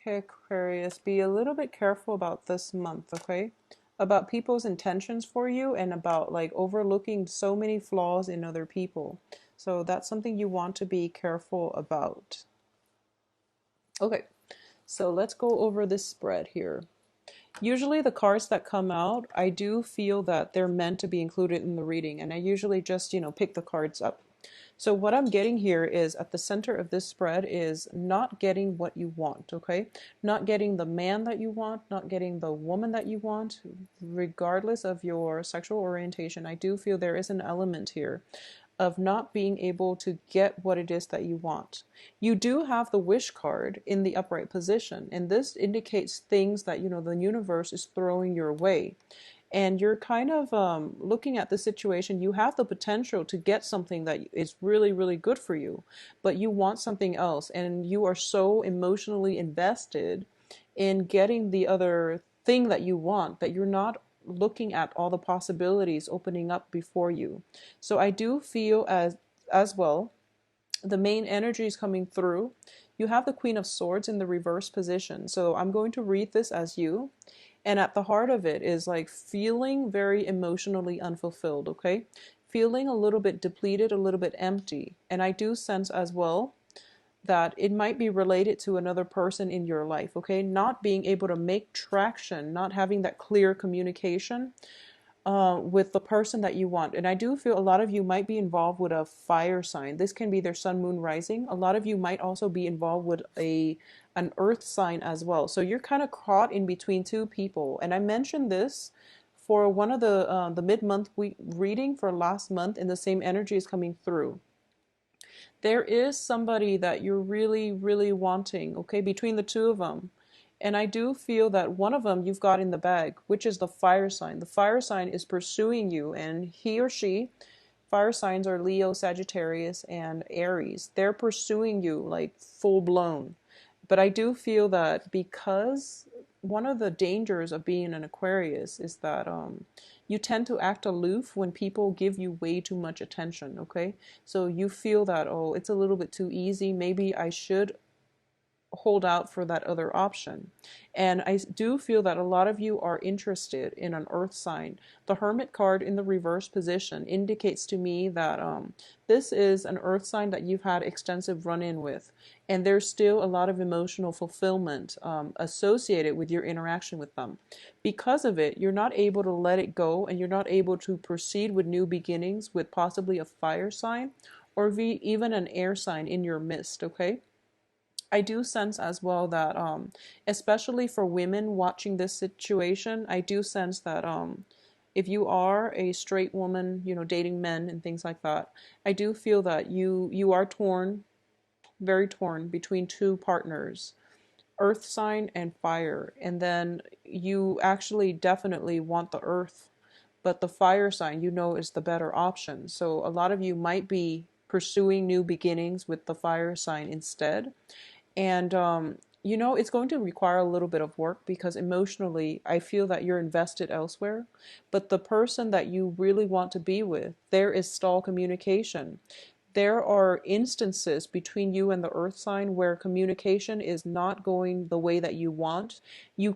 Okay, Aquarius, be a little bit careful about this month, okay? About people's intentions for you and about like overlooking so many flaws in other people. So that's something you want to be careful about. Okay, so let's go over this spread here. Usually the cards that come out, I do feel that they're meant to be included in the reading, and I usually just, pick the cards up. So what I'm getting here is at the center of this spread is not getting what you want, okay? Not getting the man that you want, not getting the woman that you want, regardless of your sexual orientation. I do feel there is an element here of not being able to get what it is that you want. You do have the wish card in the upright position, and this indicates things that, the universe is throwing your way. And you're kind of looking at the situation. You have the potential to get something that is really, really good for you, but you want something else, and you are so emotionally invested in getting the other thing that you want that you're not looking at all the possibilities opening up before you. So I do feel as well the main energy is coming through. You have the Queen of Swords in the reverse position. So I'm going to read this as you. And at the heart of it is like feeling very emotionally unfulfilled, okay? Feeling a little bit depleted, a little bit empty. And I do sense as well that it might be related to another person in your life, okay? Not being able to make traction, not having that clear communication with the person that you want. And I do feel a lot of you might be involved with a fire sign. This can be their sun, moon, rising. A lot of you might also be involved with an earth sign as well. So you're kind of caught in between two people. And I mentioned this for one of the mid-month week reading for last month, and the same energy is coming through. There is somebody that you're really, really wanting, okay, between the two of them. And I do feel that one of them you've got in the bag, which is the fire sign. The fire sign is pursuing you, and he or she, fire signs are Leo, Sagittarius, and Aries. They're pursuing you like full blown. But I do feel that because one of the dangers of being an Aquarius is that you tend to act aloof when people give you way too much attention, okay? So you feel that, oh, it's a little bit too easy. Maybe I should hold out for that other option. And I do feel that a lot of you are interested in an earth sign. The Hermit card in the reverse position indicates to me that this is an earth sign that you've had extensive run-in with. And there's still a lot of emotional fulfillment associated with your interaction with them. Because of it, you're not able to let it go, and you're not able to proceed with new beginnings with possibly a fire sign or even an air sign in your midst, okay? I do sense as well that, especially for women watching this situation, I do sense that if you are a straight woman, dating men and things like that, I do feel that you are torn, very torn between two partners, earth sign and fire, and then you actually definitely want the earth, but the fire sign is the better option. So a lot of you might be pursuing new beginnings with the fire sign instead. And, it's going to require a little bit of work because emotionally, I feel that you're invested elsewhere. But the person that you really want to be with, there is stall communication. There are instances between you and the earth sign where communication is not going the way that you want. You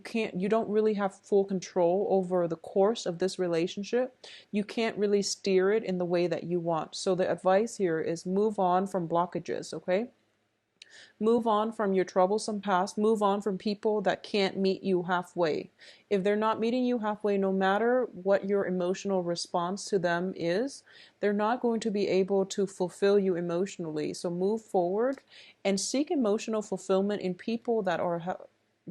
don't really have full control over the course of this relationship. You can't really steer it in the way that you want. So the advice here is move on from blockages, okay? Move on from your troublesome past. Move on from people that can't meet you halfway. If they're not meeting you halfway, no matter what your emotional response to them is, they're not going to be able to fulfill you emotionally. So move forward and seek emotional fulfillment in people that are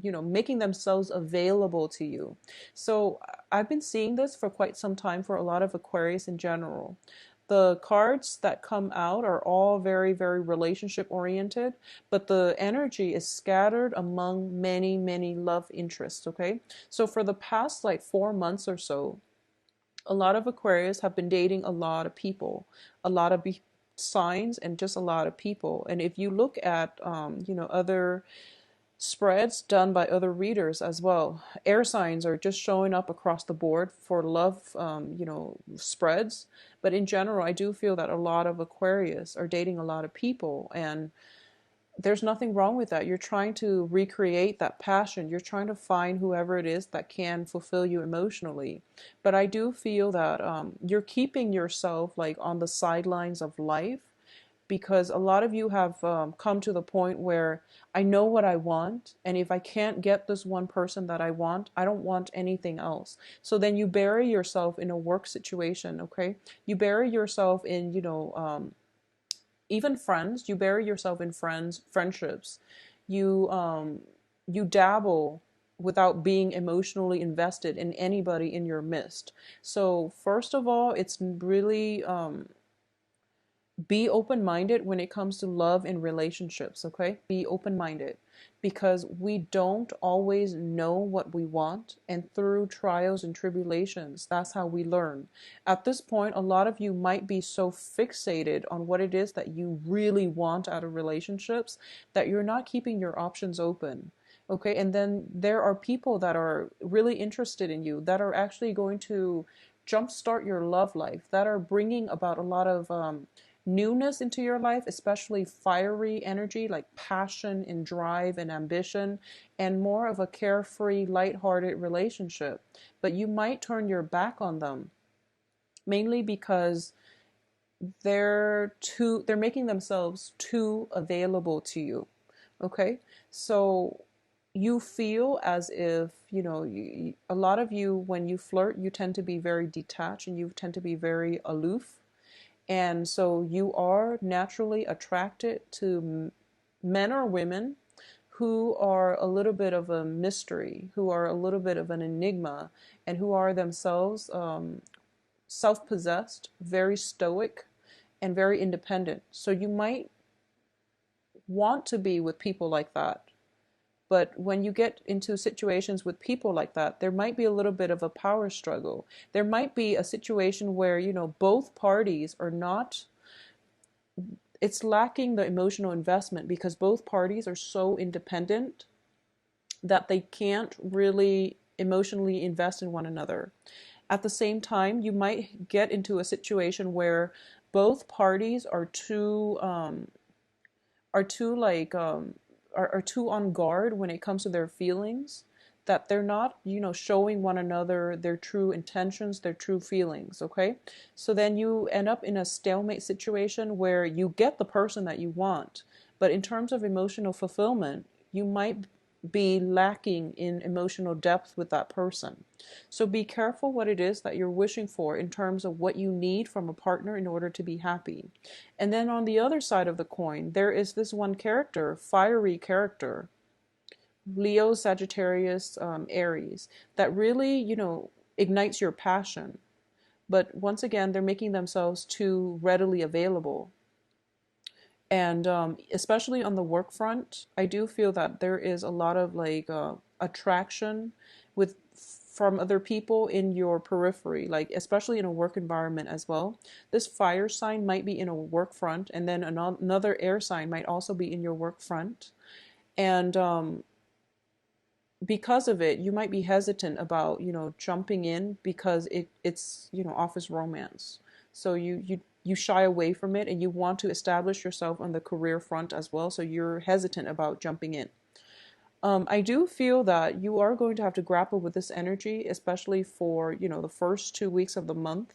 making themselves available to you. So I've been seeing this for quite some time for a lot of Aquarius in general. The cards that come out are all very, very relationship oriented, but the energy is scattered among many, many love interests, okay? So for the past like 4 months or so, a lot of Aquarius have been dating a lot of people, a lot of signs, and just a lot of people. And if you look at, other spreads done by other readers as well. Air signs are just showing up across the board for love, spreads. But in general, I do feel that a lot of Aquarius are dating a lot of people. And there's nothing wrong with that. You're trying to recreate that passion. You're trying to find whoever it is that can fulfill you emotionally. But I do feel that you're keeping yourself like on the sidelines of life, because a lot of you have come to the point where I know what I want, and if I can't get this one person that I want, I don't want anything else. So then you bury yourself in a work situation, okay? You bury yourself in, even friends. You bury yourself in friendships. You dabble without being emotionally invested in anybody in your midst. So first of all, it's really be open-minded when it comes to love and relationships, okay? Be open-minded, because we don't always know what we want, and through trials and tribulations, that's how we learn. At this point, a lot of you might be so fixated on what it is that you really want out of relationships that you're not keeping your options open. Okay, and then there are people that are really interested in you, that are actually going to jumpstart your love life, that are bringing about a lot of newness into your life, especially fiery energy like passion and drive and ambition, and more of a carefree, lighthearted relationship. But you might turn your back on them, mainly because they're making themselves too available to you. Okay? So you feel as if, a lot of you, when you flirt, you tend to be very detached and you tend to be very aloof. And so you are naturally attracted to men or women who are a little bit of a mystery, who are a little bit of an enigma, and who are themselves self-possessed, very stoic, and very independent. So you might want to be with people like that. But when you get into situations with people like that, there might be a little bit of a power struggle. There might be a situation where, both parties are not, it's lacking the emotional investment because both parties are so independent that they can't really emotionally invest in one another. At the same time, you might get into a situation where both parties are too like are too on guard when it comes to their feelings, that they're not, showing one another their true intentions, their true feelings, okay? So then you end up in a stalemate situation where you get the person that you want, but in terms of emotional fulfillment, you might be lacking in emotional depth with that person. So be careful what it is that you're wishing for in terms of what you need from a partner in order to be happy. And then on the other side of the coin, there is this one character, fiery character, Leo, Sagittarius, Aries, that really, ignites your passion. But once again, they're making themselves too readily available. And especially on the work front, I do feel that there is a lot of like attraction with from other people in your periphery, like especially in a work environment as well. This fire sign might be in a work front, and then another air sign might also be in your work front. And because of it, you might be hesitant about, jumping in because it's, office romance. So you shy away from it and you want to establish yourself on the career front as well. So you're hesitant about jumping in. I do feel that you are going to have to grapple with this energy, especially for, the first 2 weeks of the month.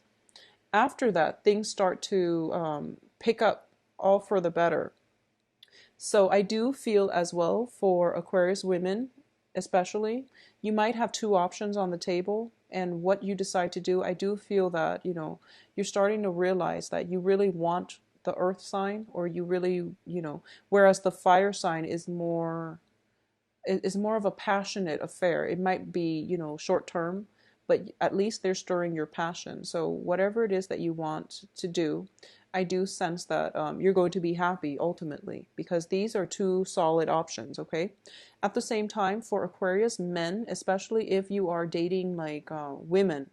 After that, things start to pick up all for the better. So I do feel as well for Aquarius women, especially, you might have two options on the table. And what you decide to do, I do feel that, you're starting to realize that you really want the earth sign, or you really, whereas the fire sign is more of a passionate affair. It might be, short term, but at least they're stirring your passion. So whatever it is that you want to do, I do sense that you're going to be happy ultimately, because these are two solid options, okay? At the same time, for Aquarius men, especially if you are dating like women,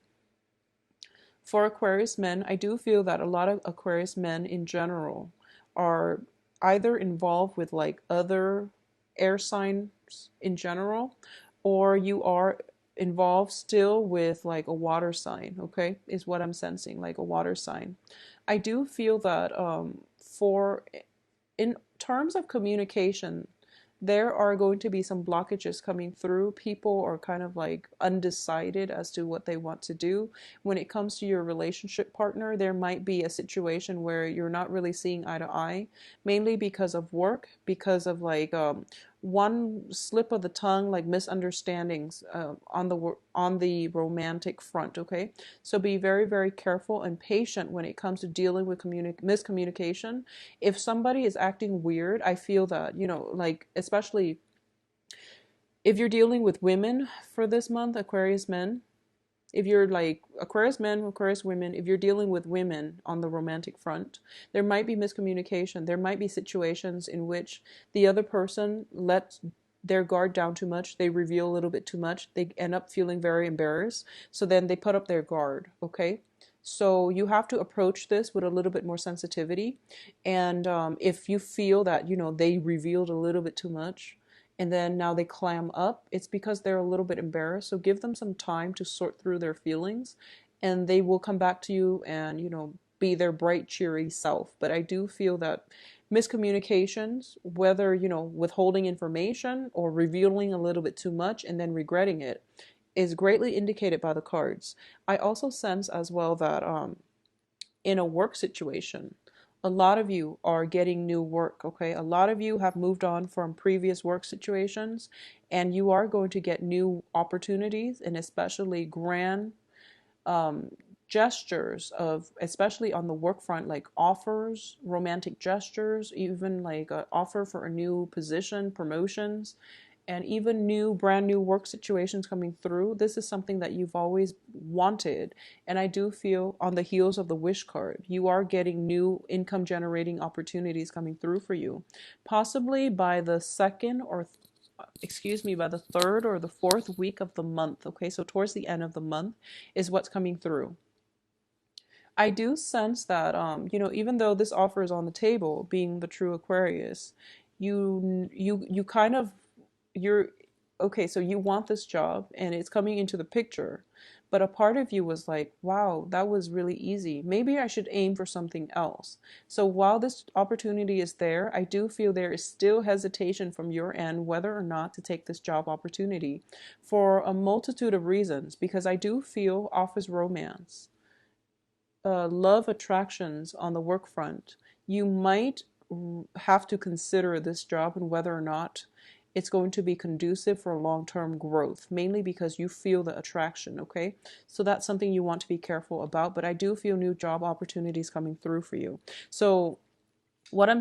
for Aquarius men, I do feel that a lot of Aquarius men in general are either involved with like other air signs in general, or you are involved still with like a water sign, okay, is what I'm sensing, like a water sign. I do feel that for terms of communication, there are going to be some blockages coming through. People are kind of like undecided as to what they want to do. When it comes to your relationship partner, there might be a situation where you're not really seeing eye to eye, mainly because of work, because of like one slip of the tongue, like misunderstandings on the romantic front. Okay, so be very, very careful and patient when it comes to dealing with miscommunication. If somebody is acting weird, I feel that, like, especially if you're dealing with women for this month, Aquarius men, if you're like Aquarius men, Aquarius women, if you're dealing with women on the romantic front, there might be miscommunication. There might be situations in which the other person lets their guard down too much. They reveal a little bit too much. They end up feeling very embarrassed. So then they put up their guard. Okay. So you have to approach this with a little bit more sensitivity. And if you feel that, they revealed a little bit too much, and then now they clam up, it's because they're a little bit embarrassed. So give them some time to sort through their feelings, and they will come back to you and, be their bright, cheery self. But I do feel that miscommunications, whether, withholding information or revealing a little bit too much and then regretting it, is greatly indicated by the cards. I also sense as well that in a work situation, a lot of you are getting new work, okay? A lot of you have moved on from previous work situations, and you are going to get new opportunities, and especially grand um, gestures of, especially on the work front, like offers, romantic gestures, even like an offer for a new position, promotions, and even brand new work situations coming through. This is something that you've always wanted. And I do feel on the heels of the wish card, you are getting new income generating opportunities coming through for you. Possibly by the by the third or the fourth week of the month. Okay, so towards the end of the month is what's coming through. I do sense that, even though this offer is on the table, being the true Aquarius, you kind of, you're okay, so you want this job and it's coming into the picture, but a part of you was like, wow, that was really easy, maybe I should aim for something else. So while this opportunity is there, I do feel there is still hesitation from your end whether or not to take this job opportunity for a multitude of reasons, because I do feel offers romance, love, attractions on the work front. You might have to consider this job and whether or not it's going to be conducive for long-term growth, mainly because you feel the attraction, okay? So that's something you want to be careful about, but I do feel new job opportunities coming through for you. So what I'm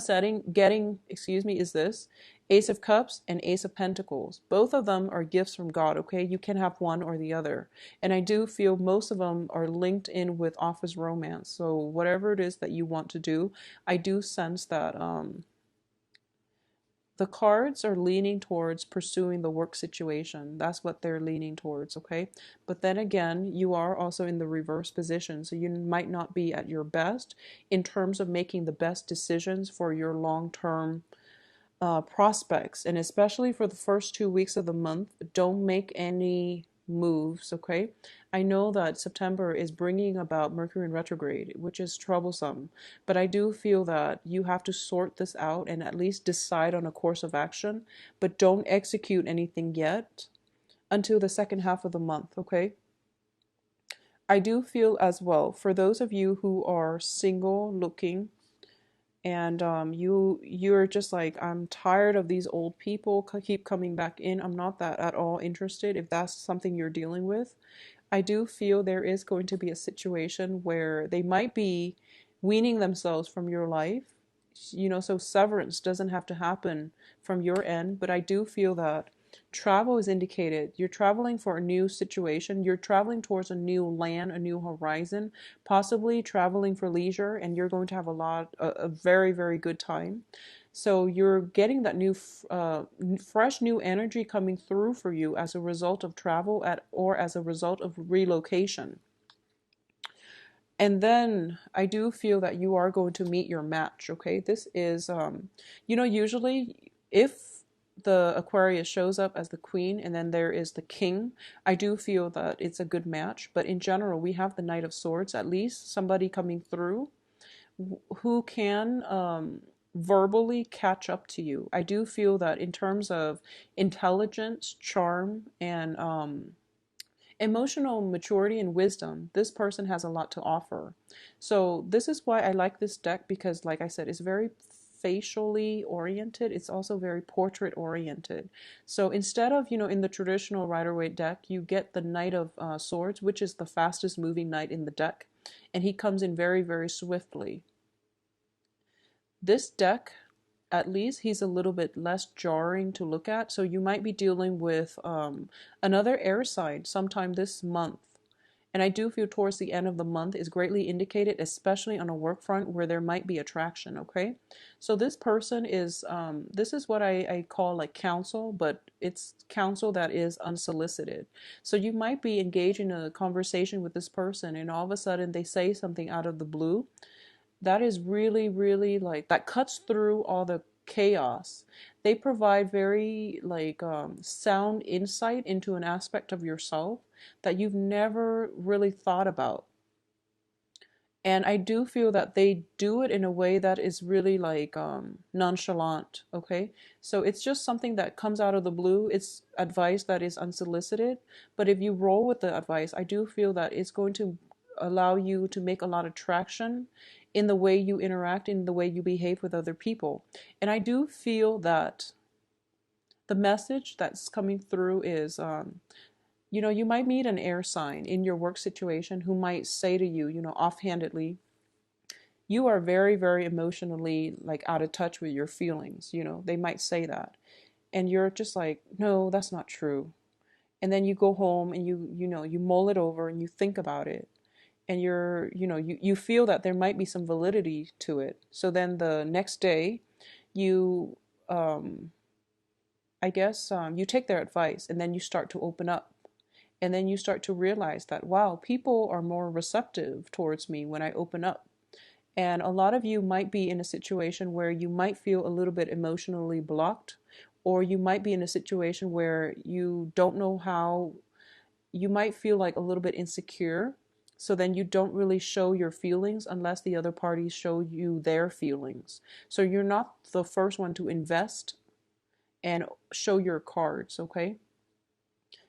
getting, is this Ace of Cups and Ace of Pentacles. Both of them are gifts from God, okay? You can have one or the other. And I do feel most of them are linked in with office romance. So whatever it is that you want to do, I do sense that the cards are leaning towards pursuing the work situation. That's what they're leaning towards, okay? But then again, you are also in the reverse position, so you might not be at your best in terms of making the best decisions for your long-term prospects. And especially for the first 2 weeks of the month, don't make any moves, okay? I know that September is bringing about Mercury in retrograde, which is troublesome, but I do feel that you have to sort this out and at least decide on a course of action, but don't execute anything yet until the second half of the month, okay? I do feel as well, for those of you who are single looking, and you're just like, I'm tired of these old people keep coming back in, I'm not that at all interested. If that's something you're dealing with, I do feel there is going to be a situation where they might be weaning themselves from your life, so severance doesn't have to happen from your end, but I do feel that travel is indicated. You're traveling for a new situation. You're traveling towards a new land, a new horizon, possibly traveling for leisure, and you're going to have a very, very good time. So you're getting that new, fresh new energy coming through for you as a result of travel or as a result of relocation. And then I do feel that you are going to meet your match, okay? This is, usually if the Aquarius shows up as the queen and then there is the king, I do feel that it's a good match. But in general, we have the Knight of Swords, at least somebody coming through who can verbally catch up to you. I do feel that in terms of intelligence, charm, and emotional maturity and wisdom, this person has a lot to offer. So this is why I like this deck, because like I said, it's very facially oriented. It's also very portrait oriented. So instead of, in the traditional Rider-Waite deck, you get the Knight of Swords, which is the fastest moving knight in the deck. And he comes in very, very swiftly. This deck, at least he's a little bit less jarring to look at. So you might be dealing with another air sign sometime this month. And I do feel towards the end of the month is greatly indicated, especially on a work front where there might be attraction, okay? So this person is, this is what I call like counsel, but it's counsel that is unsolicited. So you might be engaged in a conversation with this person and all of a sudden they say something out of the blue that is really, really like, that cuts through all the chaos. They provide very like sound insight into an aspect of yourself that you've never really thought about. And I do feel that they do it in a way that is really like nonchalant, okay? So it's just something that comes out of the blue. It's advice that is unsolicited. But if you roll with the advice, I do feel that it's going to allow you to make a lot of traction in the way you interact, in the way you behave with other people. And I do feel that the message that's coming through is you might meet an air sign in your work situation who might say to you, offhandedly, you are very, very emotionally like out of touch with your feelings. They might say that. And you're just like, no, that's not true. And then you go home and you mull it over and you think about it. And you feel that there might be some validity to it. So then the next day, you, I guess, you take their advice and then you start to open up. And then you start to realize that, wow, people are more receptive towards me when I open up. And a lot of you might be in a situation where you might feel a little bit emotionally blocked, or you might be in a situation where you don't know how, you might feel like a little bit insecure. So then you don't really show your feelings unless the other parties show you their feelings. So you're not the first one to invest and show your cards, okay?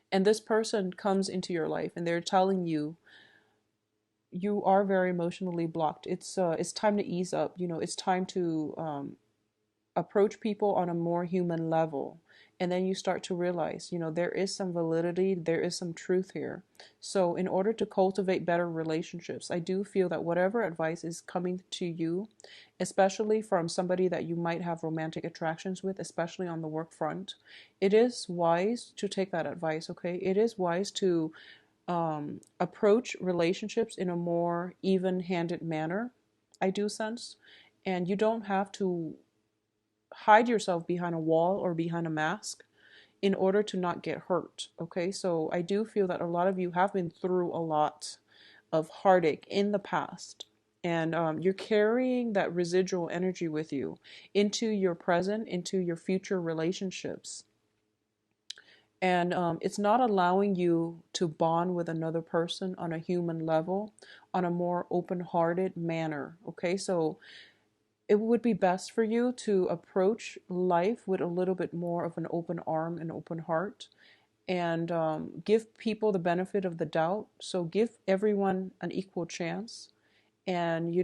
And this person comes into your life and they're telling you you are very emotionally blocked. It's time to ease up. It's time to approach people on a more human level. And then you start to realize, there is some validity, there is some truth here. So in order to cultivate better relationships, I do feel that whatever advice is coming to you, especially from somebody that you might have romantic attractions with, especially on the work front, it is wise to take that advice, okay? It is wise to approach relationships in a more even-handed manner, I do sense. And you don't have to hide yourself behind a wall or behind a mask in order to not get hurt, okay? So I do feel that a lot of you have been through a lot of heartache in the past, and you're carrying that residual energy with you into your present, into your future relationships. And it's not allowing you to bond with another person on a human level, on a more open-hearted manner, okay? So it would be best for you to approach life with a little bit more of an open arm and open heart, and give people the benefit of the doubt. So give everyone an equal chance, and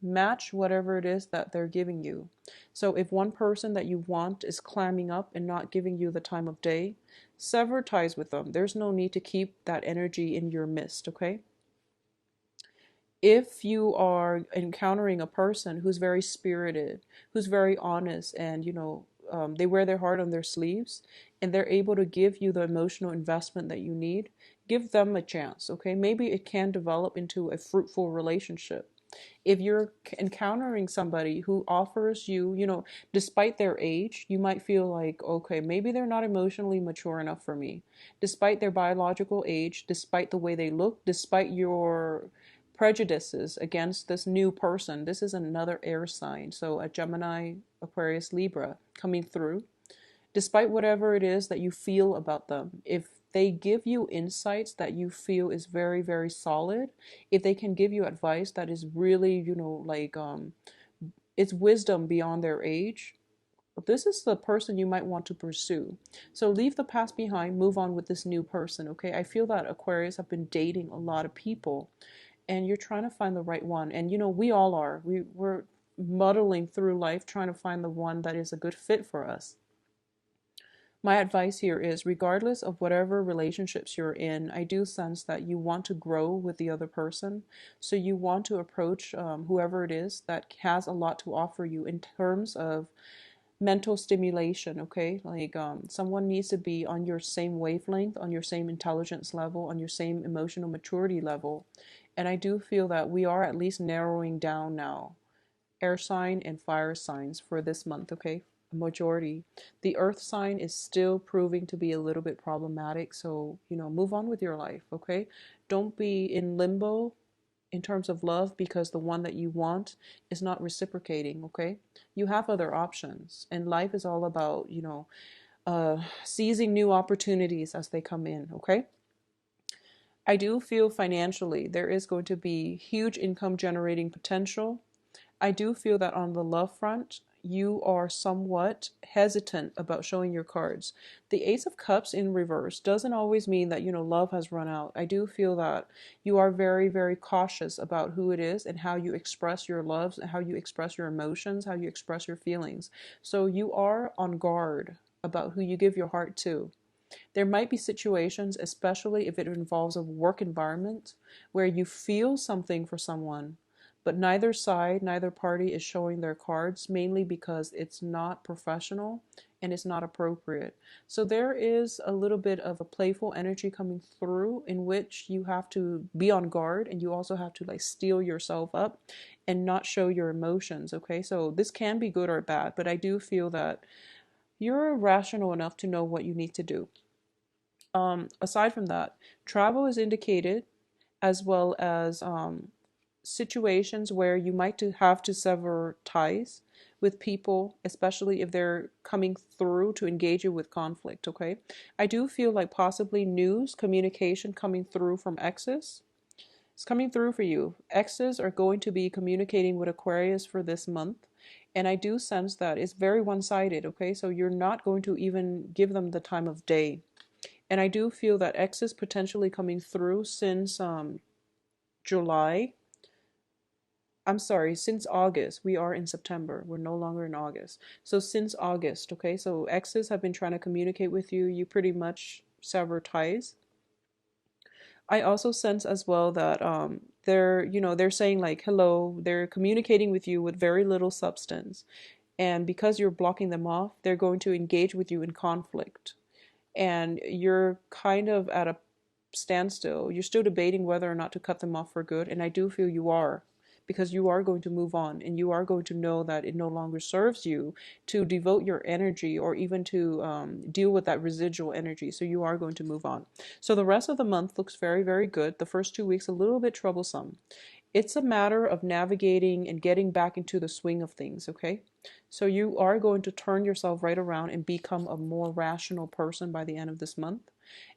match whatever it is that they're giving you. So if one person that you want is climbing up and not giving you the time of day, sever ties with them. There's no need to keep that energy in your midst, okay? If you are encountering a person who's very spirited, who's very honest, and they wear their heart on their sleeves, and they're able to give you the emotional investment that you need, give them a chance, okay? Maybe it can develop into a fruitful relationship. If you're encountering somebody who offers you, despite their age, you might feel like, okay, maybe they're not emotionally mature enough for me. Despite their biological age, despite the way they look, despite your prejudices against this new person. This is another air sign. So a Gemini, Aquarius, Libra coming through. Despite whatever it is that you feel about them, if they give you insights that you feel is very, very solid, if they can give you advice that is really, It's wisdom beyond their age. This is the person you might want to pursue. So leave the past behind, move on with this new person, okay? I feel that Aquarius have been dating a lot of people and you're trying to find the right one. And we all are. We're muddling through life trying to find the one that is a good fit for us. My advice here is, regardless of whatever relationships you're in, I do sense that you want to grow with the other person. So you want to approach whoever it is that has a lot to offer you in terms of mental stimulation, okay? Like someone needs to be on your same wavelength, on your same intelligence level, on your same emotional maturity level. And I do feel that we are at least narrowing down now air sign and fire signs for this month, okay? A majority. The earth sign is still proving to be a little bit problematic, so, move on with your life, okay? Don't be in limbo in terms of love because the one that you want is not reciprocating, okay? You have other options, and life is all about, seizing new opportunities as they come in, okay? I do feel financially there is going to be huge income generating potential. I do feel that on the love front, you are somewhat hesitant about showing your cards. The Ace of Cups in reverse doesn't always mean that, love has run out. I do feel that you are very, very cautious about who it is and how you express your loves, and how you express your emotions, how you express your feelings. So you are on guard about who you give your heart to. There might be situations, especially if it involves a work environment, where you feel something for someone, but neither side, neither party is showing their cards, mainly because it's not professional and it's not appropriate. So there is a little bit of a playful energy coming through in which you have to be on guard, and you also have to like steel yourself up and not show your emotions, okay? So this can be good or bad, but I do feel that you're rational enough to know what you need to do. Aside from that, travel is indicated, as well as situations where you might have to sever ties with people, especially if they're coming through to engage you with conflict, okay? I do feel like possibly news, communication coming through from exes. It's coming through for you. Exes are going to be communicating with Aquarius for this month. And I do sense that it's very one-sided, okay? So you're not going to even give them the time of day. And I do feel that X is potentially coming through since July. I'm sorry, since August. We are in September. We're no longer in August. So since August, okay? So X's have been trying to communicate with you. You pretty much sever ties. I also sense as well that they're saying like hello. They're communicating with you with very little substance. And because you're blocking them off, they're going to engage with you in conflict. And you're kind of at a standstill. You're still debating whether or not to cut them off for good. And I do feel you are, because you are going to move on and you are going to know that it no longer serves you to devote your energy or even to deal with that residual energy. So you are going to move on. So the rest of the month looks very, very good. The first 2 weeks, a little bit troublesome. It's a matter of navigating and getting back into the swing of things, okay? So you are going to turn yourself right around and become a more rational person by the end of this month.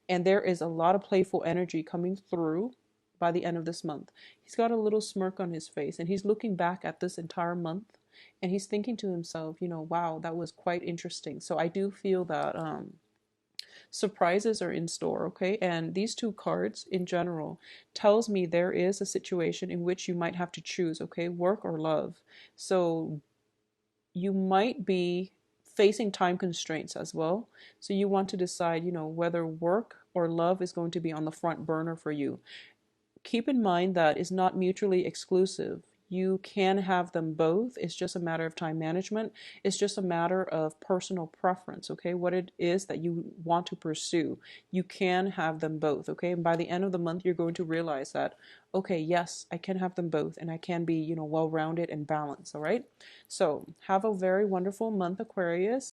And there is a lot of playful energy coming through by the end of this month. He's got a little smirk on his face and he's looking back at this entire month and he's thinking to himself, wow, that was quite interesting. So I do feel that surprises are in store, okay? And these two cards in general tells me there is a situation in which you might have to choose, okay? Work or love. So you might be facing time constraints as well. So you want to decide, whether work or love is going to be on the front burner for you. Keep in mind that it's not mutually exclusive. You can have them both. It's just a matter of time management. It's just a matter of personal preference, okay? What it is that you want to pursue. You can have them both, okay? And by the end of the month, you're going to realize that, okay, yes, I can have them both and I can be, well-rounded and balanced, all right? So have a very wonderful month, Aquarius.